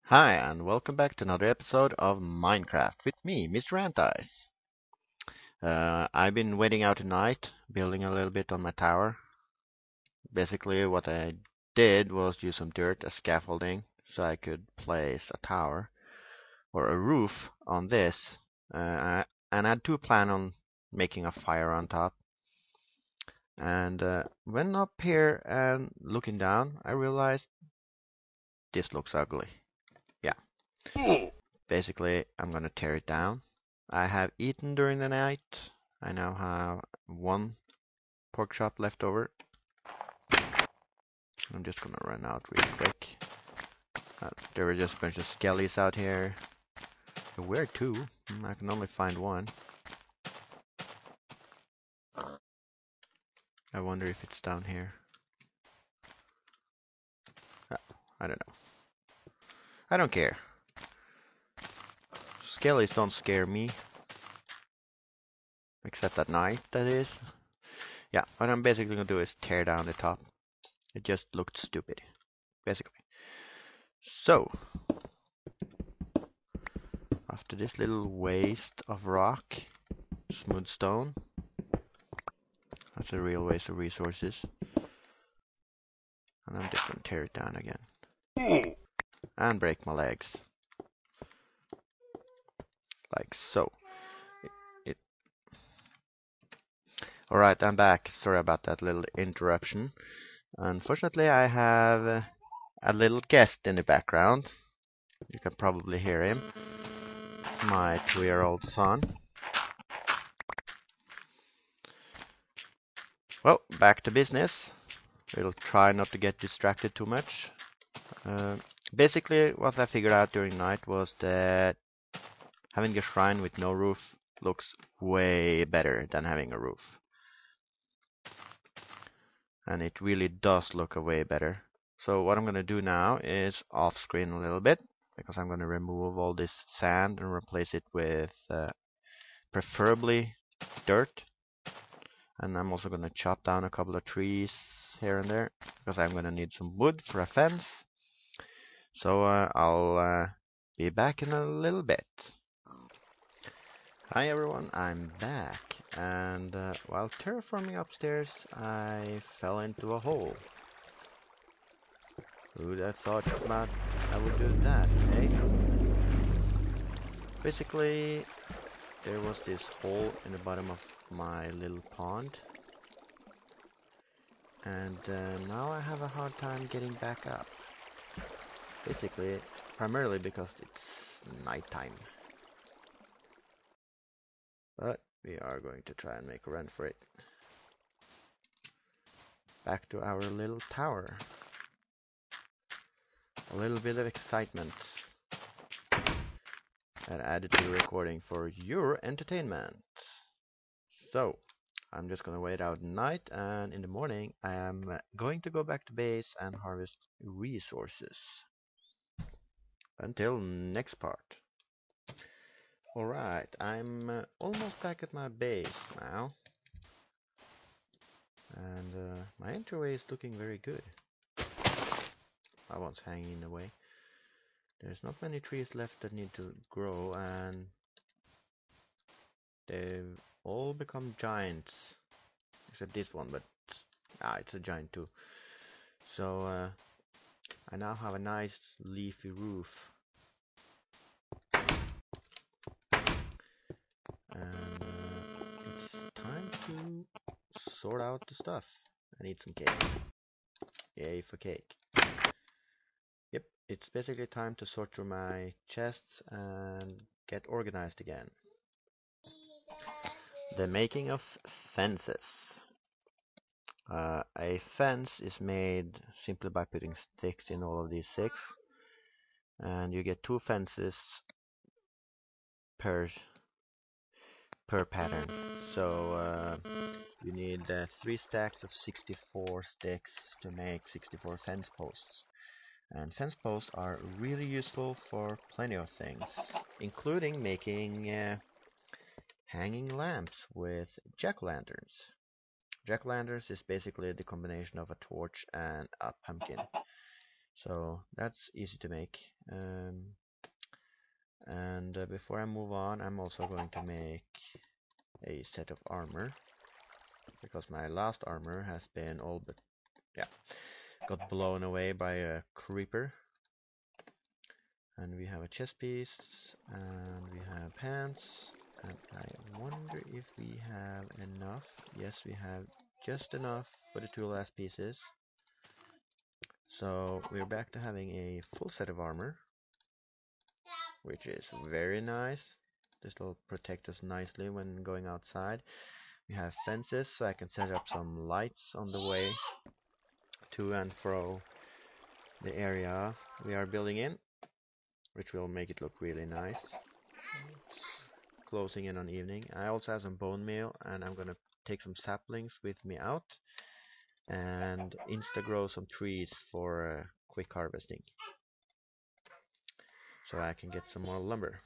Hi, and welcome back to another episode of Minecraft with me, Mr. Antice. I've been waiting out tonight, building a little bit on my tower. Basically, what I did was use some dirt as scaffolding so I could place a tower or a roof on this. And I do plan on making a fire on top. And when up here and looking down, I realized this looks ugly. Yeah, basically, I'm gonna tear it down. I have eaten during the night. I now have one pork chop left over. I'm just gonna run out real quick. There were just a bunch of skellies out here. Where two? I can only find one. I wonder if it's down here. Uh, I don't know. I don't care. Skellies don't scare me. Except at night, that is. Yeah, what I'm basically gonna do is tear down the top. It just looked stupid, basically. So, after this little waste of rock, smooth stone, that's a real waste of resources. And I'm just gonna tear it down again. And break my legs. Like so. It Alright, I'm back. Sorry about that little interruption. Unfortunately, I have a little guest in the background. You can probably hear him. It's my 2-year-old son. Well, back to business. We'll try not to get distracted too much. Uh, Basically, what I figured out during night was that having a shrine with no roof looks way better than having a roof. And it really does look way better. So what I'm going to do now is off screen a little bit, because I'm going to remove all this sand and replace it with preferably dirt. And I'm also going to chop down a couple of trees here and there, because I'm going to need some wood for a fence. So I'll be back in a little bit. Hi everyone, I'm back, and while terraforming upstairs, I fell into a hole. Who'd have thought about I would do that, eh? Basically, there was this hole in the bottom of my little pond, and now I have a hard time getting back up. Basically, primarily because it's nighttime. But we are going to try and make a run for it. Back to our little tower. A little bit of excitement. And added to the recording for your entertainment. So, I'm just gonna wait out night, and in the morning I am going to go back to base and harvest resources. Until next part. Alright, I'm almost back at my base now. And my entryway is looking very good. I was hanging in the way. There's not many trees left that need to grow, and they've all become giants. Except this one, but it's a giant too. So I now have a nice leafy roof. And it's time to sort out the stuff. I need some cake. Yay for cake. Yep, it's basically time to sort through my chests and get organized again. The making of fences. A fence is made simply by putting sticks in all of these 6. And you get 2 fences per pattern. So you need 3 stacks of 64 sticks to make 64 fence posts. And fence posts are really useful for plenty of things, including making hanging lamps with jack-o'-lanterns. Jack-o'-lanterns is basically the combination of a torch and a pumpkin. So that's easy to make. And before I move on, I'm also going to make a set of armor, because my last armor has been all but, yeah, got blown away by a creeper. And we have a chest piece, and we have pants, and I wonder if we have enough. Yes, we have just enough for the 2 last pieces. So we're back to having a full set of armor, which is very nice. This will protect us nicely when going outside. We have fences, so I can set up some lights on the way to and fro the area we are building in, which will make it look really nice. It's closing in on evening. I also have some bone meal, and I'm gonna take some saplings with me out and insta-grow some trees for quick harvesting, so I can get some more lumber.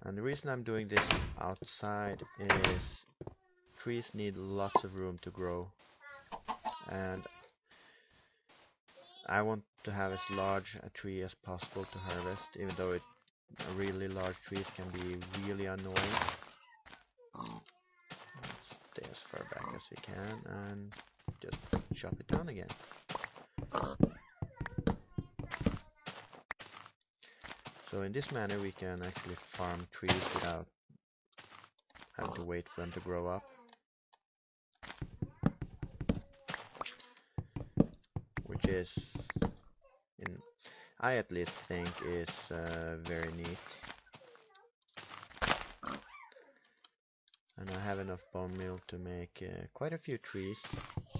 And the reason I'm doing this outside is trees need lots of room to grow, and I want to have as large a tree as possible to harvest, even though really large trees can be really annoying. Let's stay as far back as we can and just chop it down again. So in this manner we can actually farm trees without having to wait for them to grow up. Which is, I at least think, is very neat. And I have enough bone meal to make quite a few trees,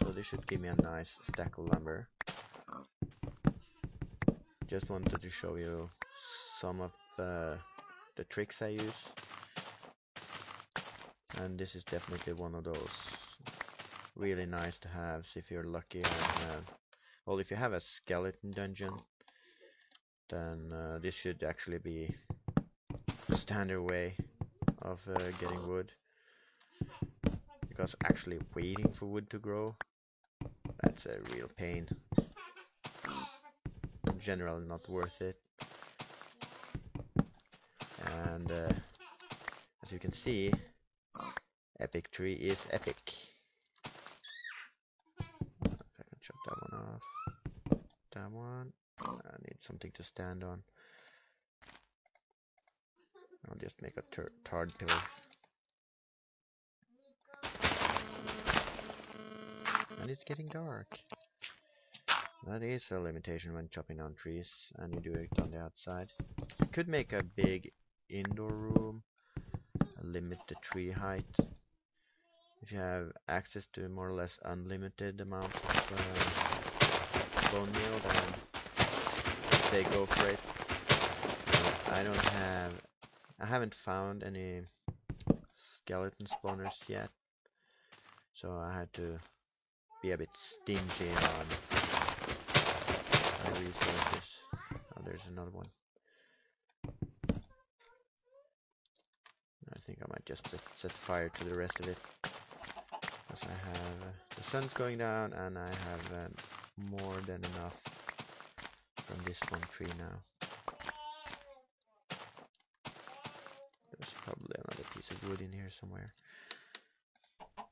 so this should give me a nice stack of lumber. Just wanted to show you some of the tricks I use, and this is definitely one of those really nice to have if you're lucky and have, well, if you have a skeleton dungeon, then this should actually be the standard way of getting wood, because actually waiting for wood to grow, that's a real pain. Generally not worth it. And as you can see, epic tree is epic. If I can chop that one off. That one. I need something to stand on. I'll just make a tarred pillar. And it's getting dark. That is a limitation when chopping down trees, and you do it on the outside. You could make a big indoor room, limit the tree height. If you have access to more or less unlimited amounts of bone meal, then say go for it. I haven't found any skeleton spawners yet, so I had to be a bit stingy on my resources. Oh, there's another one. I think I might just set fire to the rest of it, because I have the sun's going down and I have more than enough from this one tree now. There's probably another piece of wood in here somewhere.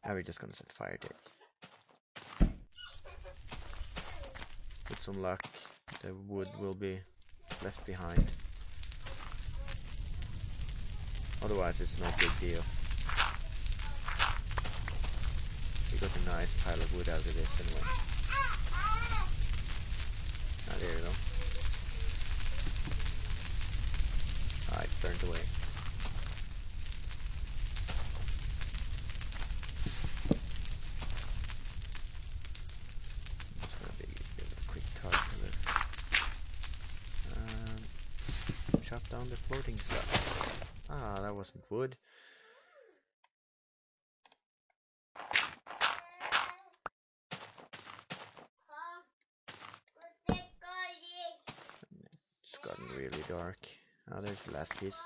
Now we're just gonna set fire to it. With some luck, the wood will be left behind. Otherwise it's no big deal. We got a nice pile of wood out of this anyway. Ah, there you go. Ah, it burned away. Just gonna give it a quick tar to it. Chop down the floating stuff. Ah, that wasn't wood. It's gotten really dark. Ah, there's the last piece.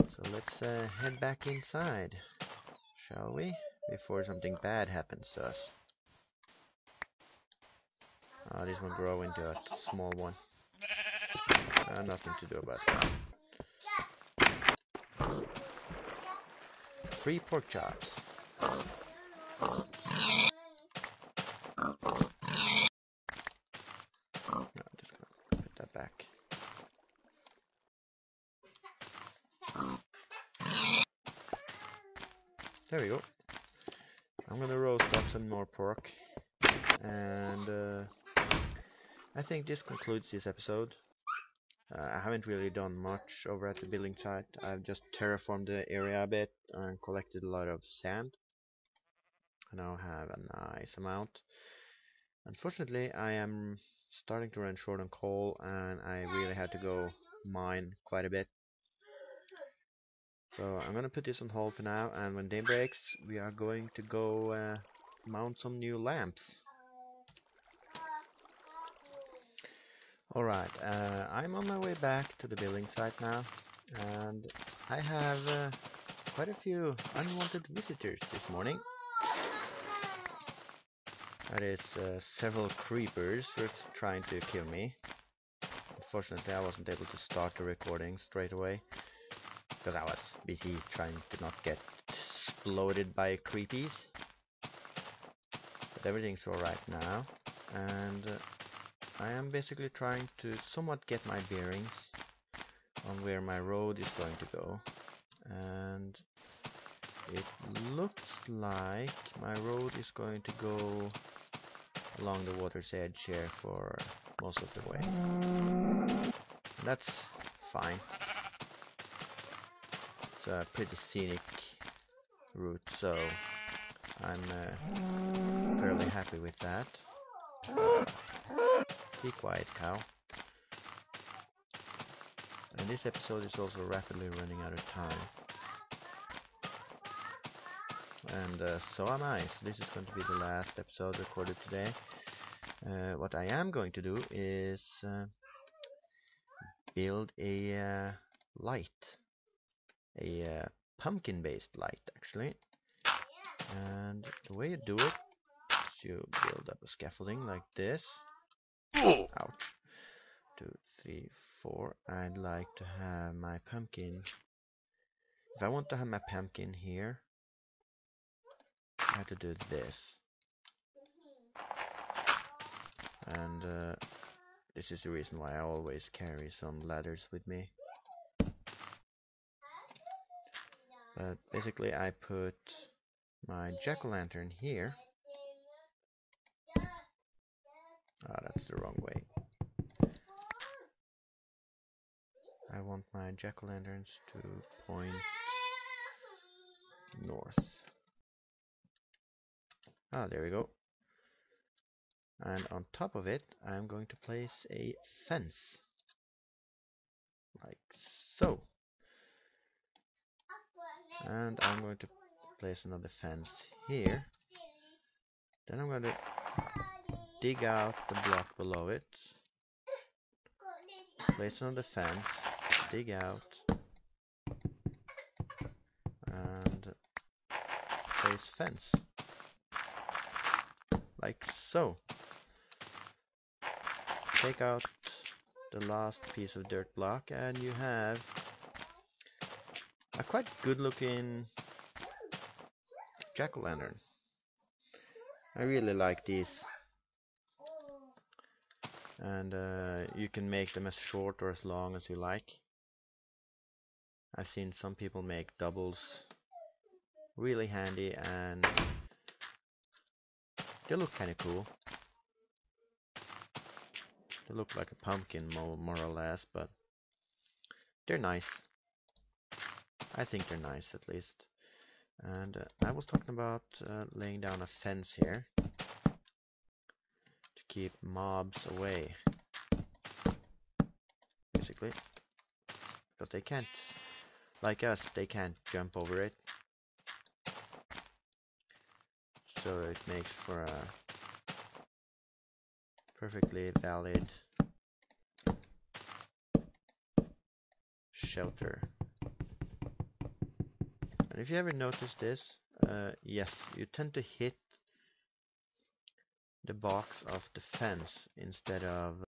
So let's head back inside, shall we? Before something bad happens to us. This one grow into a small one. Nothing to do about that. 3 pork chops. No, just gonna put that back. There we go. I'm gonna roast up some more pork, and I think this concludes this episode. I haven't really done much over at the building site. I've just terraformed the area a bit and collected a lot of sand. I now have a nice amount. Unfortunately, I am starting to run short on coal, and I really had to go mine quite a bit. So I'm gonna put this on hold for now, and when day breaks, we are going to go mount some new lamps. Alright, I'm on my way back to the building site now, and I have quite a few unwanted visitors this morning. That is several creepers who are trying to kill me. Unfortunately, I wasn't able to start the recording straight away, because I was busy trying to not get exploded by creepies. But everything's alright now, and I am basically trying to somewhat get my bearings on where my road is going to go, and it looks like my road is going to go along the water's edge here for most of the way. And that's fine. It's a pretty scenic route, so I'm fairly happy with that. Be quiet, cow. And this episode is also rapidly running out of time. And so am I. So this is going to be the last episode recorded today. What I am going to do is build a light. A pumpkin-based light, actually. And the way you do it is you build up a scaffolding like this. Ouch. 2, 3, 4. I'd like to have my pumpkin. If I want to have my pumpkin here, I have to do this. And this is the reason why I always carry some ladders with me. But basically I put my jack-o'-lantern here. Ah, that's the wrong way. I want my jack-o'-lanterns to point north. Ah, there we go. And on top of it, I'm going to place a fence. Like so. And I'm going to place another fence here. Then I'm going to dig out the block below it. Place another fence. Dig out. And place fence. Like so. Take out the last piece of dirt block and you have a quite good looking jack-o'-lantern. I really like these. And you can make them as short or as long as you like. I've seen some people make doubles. Really handy, and they look kind of cool. They look like a pumpkin more or less, but they're nice. I think they're nice at least. And I was talking about laying down a fence here to keep mobs away, basically, because they can't, like us, they can't jump over it. So it makes for a perfectly valid shelter. And if you ever notice this, yes, you tend to hit the box of the fence instead of